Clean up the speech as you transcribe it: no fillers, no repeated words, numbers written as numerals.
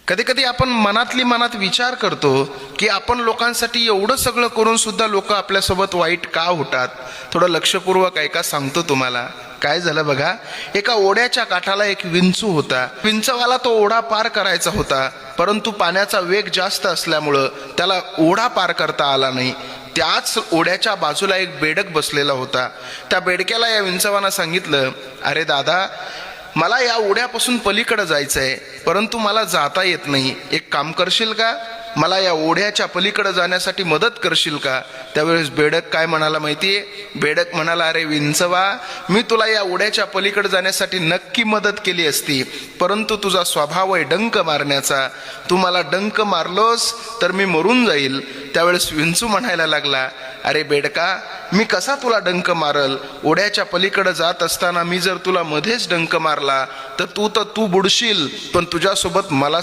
कधी कधी आपण मनात विचार करतो की आपण लोकांसाठी एवढं सगळं करून सुद्धा लोक आपल्यासोबत वाईट का होतात. थोडं लक्षपूर्वक ऐका, सांगतो तुम्हाला. काय झालं बघा, एका ओढ्याच्या काठाला एक विंचू होता. विंचवाला तो ओढा पार करायचा होता, परंतु पाण्याचा वेग जास्त असल्यामुळं त्याला ओढा पार करता आला नाही. त्याच ओढ्याच्या बाजूला एक बेडक बसलेला होता. त्या बेडक्याला या विंचवानं सांगितलं, अरे दादा, मला या ओढ्यापासून पलीकडे जायचं आहे, परंतु मला जाता येत नाही. एक काम करशील का, मला या ओढ्याच्या पलीकडे जाण्यासाठी मदत करशील का. त्यावेळेस बेडक काय म्हणाला माहितीये, बेडक म्हणाला, अरे विंचवा, मी तुला या ओढ्याच्या पलीकडे जाण्यासाठी नक्की मदत केली असती, परंतु तुझा स्वभाव आहे डंक मारण्याचा. तू मला डंक मारलोस तर मी मरून जाईल. त्यावेळेस विंचू म्हणायला लागला, अरे बेडका, मी कसा तुला डंक मारल. ओढ्याच्या पलीकडे जात असताना मी जर तुला मध्येच डंक मारला तर तू बुडशील, पण तुझ्यासोबत मला